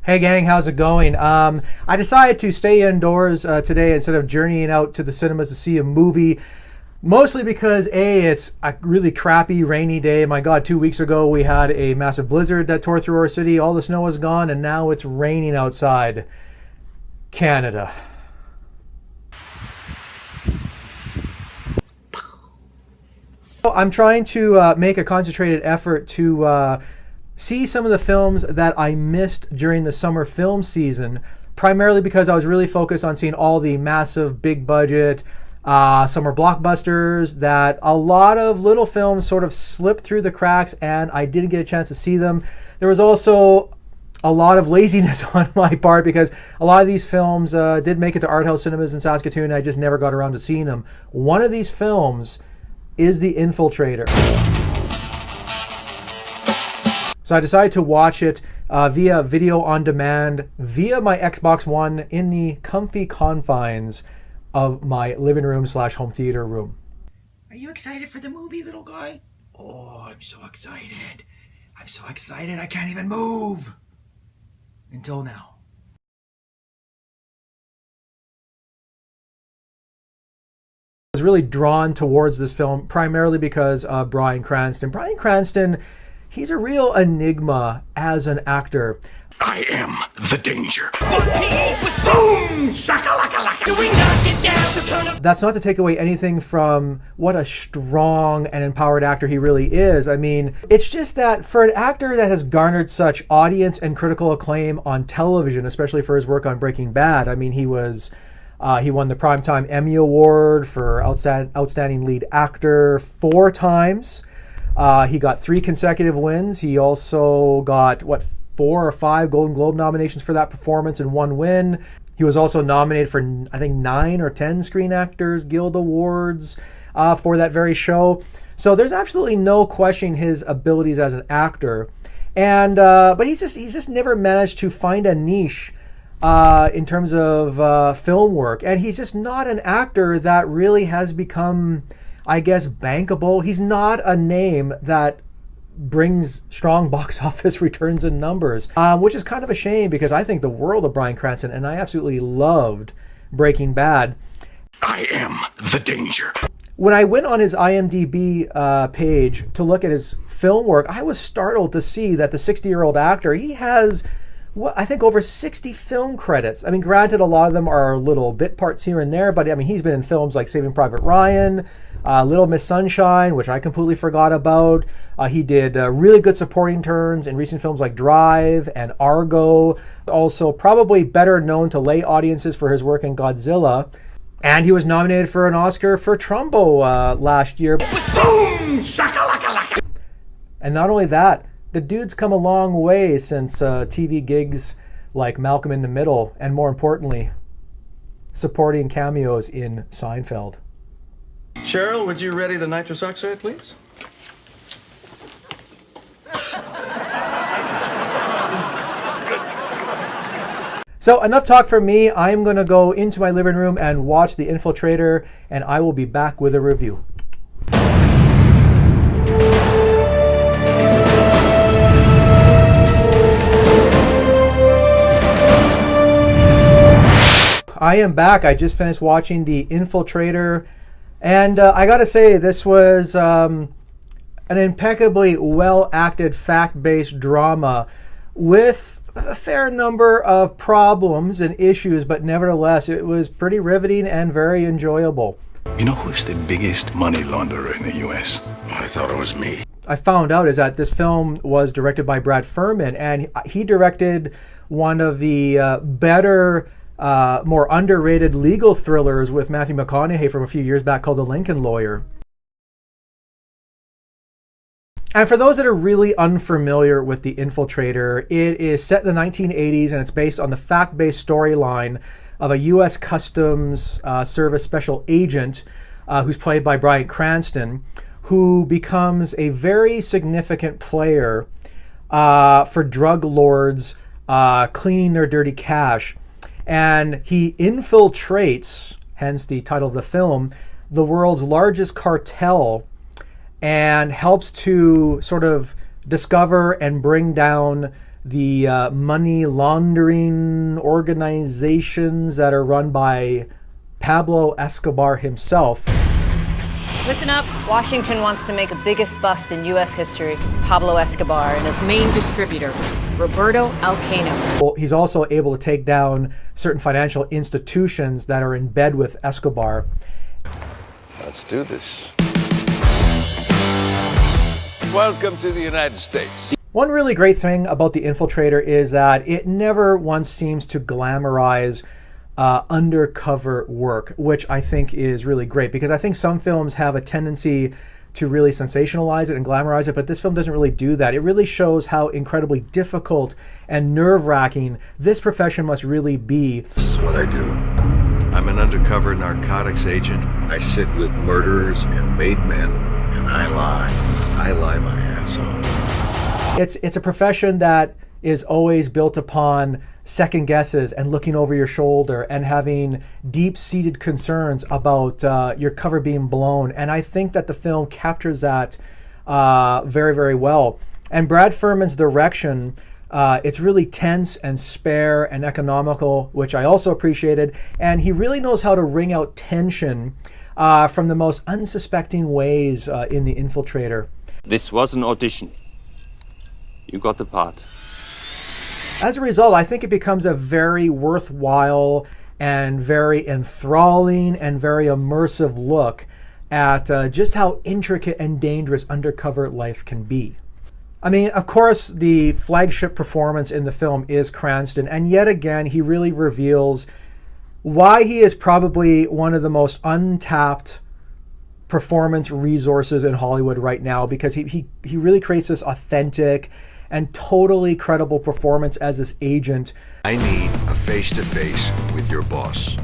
Hey gang, how's it going? I decided to stay indoors today instead of journeying out to the cinemas to see a movie. Mostly because it's a really crappy rainy day. My God, 2 weeks ago we had a massive blizzard that tore through our city. All the snow is gone and now it's raining outside. Canada. I'm trying to make a concentrated effort to see some of the films that I missed during the summer film season, primarily because I was really focused on seeing all the massive, big budget summer blockbusters that a lot of little films sort of slipped through the cracks and I didn't get a chance to see them. There was also a lot of laziness on my part because a lot of these films did make it to art house cinemas in Saskatoon and I just never got around to seeing them. One of these films is The Infiltrator. So I decided to watch it via video on demand, via my Xbox One in the comfy confines of my living room / home theater room. Are you excited for the movie, little guy? Oh, I'm so excited. I'm so excited I can't even move. Until now. I was really drawn towards this film primarily because of Bryan Cranston. Bryan Cranston, he's a real enigma as an actor. I am the danger. That's not to take away anything from what a strong and empowered actor he really is. I mean, it's just that for an actor that has garnered such audience and critical acclaim on television, especially for his work on Breaking Bad, I mean, he won the Primetime Emmy Award for Outstanding Lead Actor 4 times. He got 3 consecutive wins. He also got, 4 or 5 Golden Globe nominations for that performance and 1 win. He was also nominated for, I think, 9 or 10 Screen Actors Guild Awards for that very show. So there's absolutely no questioning his abilities as an actor. And but he's just never managed to find a niche in terms of film work. And he's just not an actor that really has become, I guess, bankable. He's not a name that brings strong box office returns and numbers, which is kind of a shame because I think the world of Bryan Cranston and I absolutely loved Breaking Bad. I am the danger. When I went on his IMDb page to look at his film work, I was startled to see that the 60-year-old actor, he has I think over 60 film credits. I mean, granted, a lot of them are little bit parts here and there, but I mean, he's been in films like Saving Private Ryan, Little Miss Sunshine, which I completely forgot about. He did really good supporting turns in recent films like Drive and Argo. Also, probably better known to lay audiences for his work in Godzilla. And he was nominated for an Oscar for Trumbo last year. Boom! Shakalaka! And not only that, the dude's come a long way since TV gigs like Malcolm in the Middle, and more importantly, supporting cameos in Seinfeld. Cheryl, would you ready the nitrous oxide, please? So enough talk from me. I'm going to go into my living room and watch The Infiltrator, and I will be back with a review. I am back. I just finished watching The Infiltrator, and I gotta say, this was an impeccably well-acted, fact-based drama with a fair number of problems and issues, but nevertheless, it was pretty riveting and very enjoyable. You know who's the biggest money launderer in the U.S.? I thought it was me. I found out is that this film was directed by Brad Furman, and he directed one of the better more underrated legal thrillers with Matthew McConaughey from a few years back called The Lincoln Lawyer. And for those that are really unfamiliar with The Infiltrator, it is set in the 1980s and it's based on the fact-based storyline of a U.S. Customs Service special agent who's played by Bryan Cranston, who becomes a very significant player for drug lords cleaning their dirty cash. And he infiltrates, hence the title of the film, the world's largest cartel and helps to sort of discover and bring down the money laundering organizations that are run by Pablo Escobar himself. Listen up. Washington wants to make the biggest bust in U.S. history, Pablo Escobar, and his main distributor, Roberto Alcano. He's also able to take down certain financial institutions that are in bed with Escobar. Let's do this. Welcome to the United States. One really great thing about The Infiltrator is that it never once seems to glamorize undercover work, which I think is really great, because I think some films have a tendency to really sensationalize it and glamorize it, but this film doesn't really do that. It really shows how incredibly difficult and nerve-wracking this profession must really be. This is what I do. I'm an undercover narcotics agent. I sit with murderers and made men, and I lie. I lie my ass off. It's a profession that is always built upon second guesses and looking over your shoulder and having deep-seated concerns about your cover being blown. And I think that the film captures that very, very well. And Brad Furman's direction, it's really tense and spare and economical, which I also appreciated. And he really knows how to wring out tension from the most unsuspecting ways in The Infiltrator. This was an audition. You got the part. As a result, I think it becomes a very worthwhile and very enthralling and very immersive look at just how intricate and dangerous undercover life can be. I mean, of course, the flagship performance in the film is Cranston, and yet again, he really reveals why he is probably one of the most untapped performance resources in Hollywood right now, because he really creates this authentic and totally credible performance as this agent. I need a face-to-face with your boss.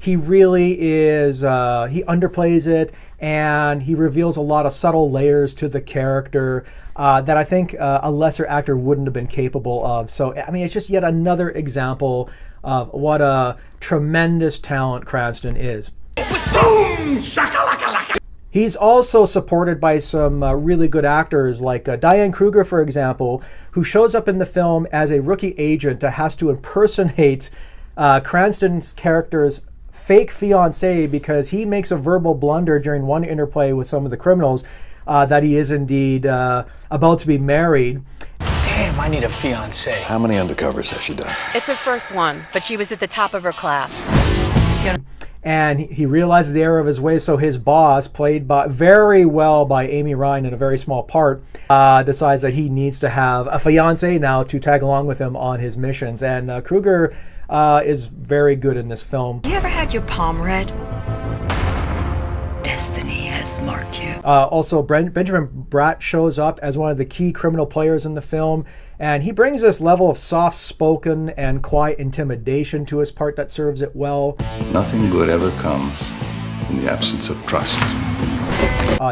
He really is, he underplays it, and he reveals a lot of subtle layers to the character that I think a lesser actor wouldn't have been capable of. So, I mean, it's just yet another example of what a tremendous talent Cranston is. Boom! Shakalaka-laka! He's also supported by some really good actors like Diane Kruger, for example, who shows up in the film as a rookie agent that has to impersonate Cranston's character's fake fiancée, because he makes a verbal blunder during one interplay with some of the criminals that he is indeed about to be married. Damn, I need a fiancée. How many undercovers has she done? It's her first one, but she was at the top of her class. And he realizes the error of his ways, so his boss, played very well by Amy Ryan in a very small part, decides that he needs to have a fiancée now to tag along with him on his missions. And Kruger is very good in this film. You ever had your palm read? Destiny has marked you. Also, Benjamin Bratt shows up as one of the key criminal players in the film, and he brings this level of soft-spoken and quiet intimidation to his part that serves it well. Nothing good ever comes in the absence of trust.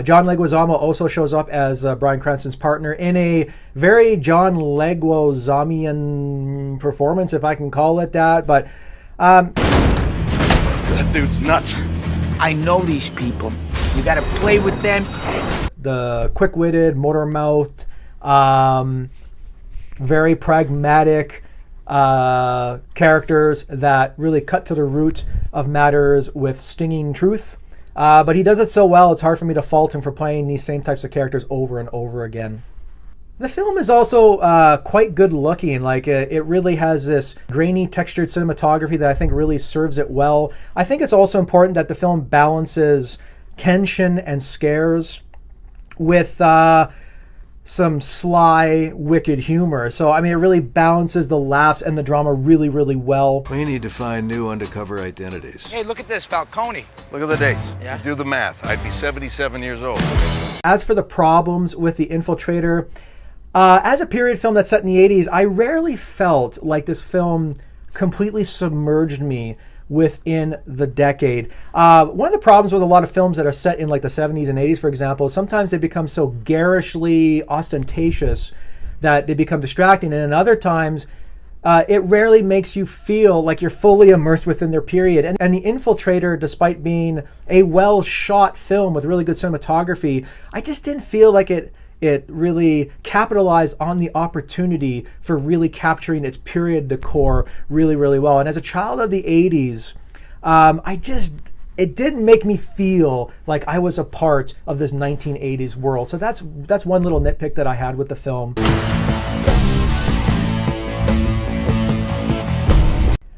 John Leguizamo also shows up as Bryan Cranston's partner in a very John Leguizamian performance, if I can call it that. But That dude's nuts. I know these people. You gotta play with them. the quick-witted, motor-mouthed, very pragmatic characters that really cut to the root of matters with stinging truth. But he does it so well, it's hard for me to fault him for playing these same types of characters over and over again. The film is also quite good looking. Like it really has this grainy, textured cinematography that I think really serves it well. I think it's also important that the film balances tension and scares with some sly, wicked humor. So, I mean, it really balances the laughs and the drama really, really well. We need to find new undercover identities. Hey, look at this, Falcone. Look at the dates. Yeah. You do the math. I'd be 77 years old. As for the problems with The Infiltrator, as a period film that's set in the 80s, I rarely felt like this film completely submerged me within the decade. One of the problems with a lot of films that are set in like the 70s and 80s, for example, sometimes they become so garishly ostentatious that they become distracting, and in other times it rarely makes you feel like you're fully immersed within their period. And The Infiltrator, despite being a well-shot film with really good cinematography, I just didn't feel like it it really capitalized on the opportunity for really capturing its period decor really, really well. And as a child of the 80s, it didn't make me feel like I was a part of this 1980s world. So that's one little nitpick that I had with the film.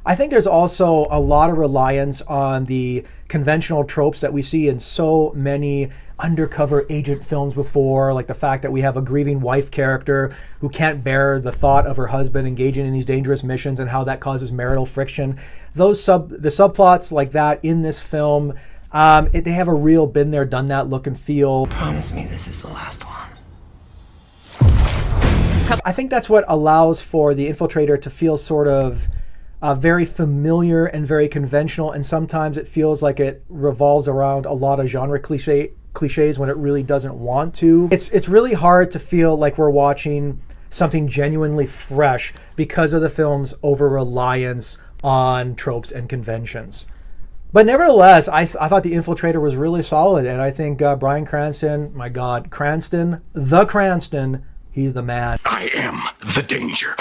I think there's also a lot of reliance on the conventional tropes that we see in so many undercover agent films before, like the fact that we have a grieving wife character who can't bear the thought of her husband engaging in these dangerous missions and how that causes marital friction. The subplots like that in this film, they have a real been there, done that look and feel. Promise me this is the last one. I think that's what allows for The Infiltrator to feel sort of very familiar and very conventional, and sometimes it feels like it revolves around a lot of genre cliches when it really doesn't want to. It's really hard to feel like we're watching something genuinely fresh because of the film's over-reliance on tropes and conventions. But nevertheless, I thought The Infiltrator was really solid, and I think Bryan Cranston, my God, Cranston, the Cranston, he's the man. I am the danger.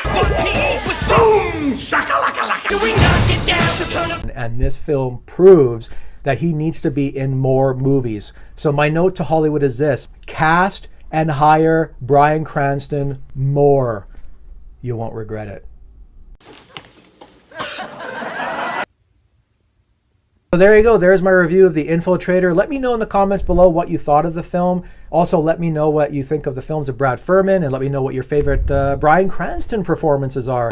Boom! Shakalaka-laka! Do we knock it down? So turn up. And this film proves that he needs to be in more movies. So my note to Hollywood is this: cast and hire Bryan Cranston more. You won't regret it. So there you go. There's my review of The Infiltrator. Let me know in the comments below what you thought of the film. Also, let me know what you think of the films of Brad Furman, and let me know what your favorite Bryan Cranston performances are.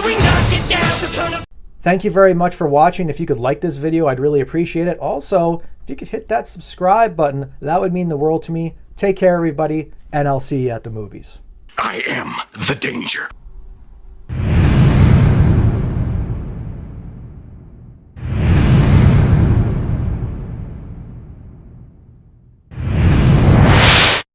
Thank you very much for watching. If you could like this video, I'd really appreciate it. Also, if you could hit that subscribe button, that would mean the world to me. Take care, everybody, and I'll see you at the movies. I am the danger.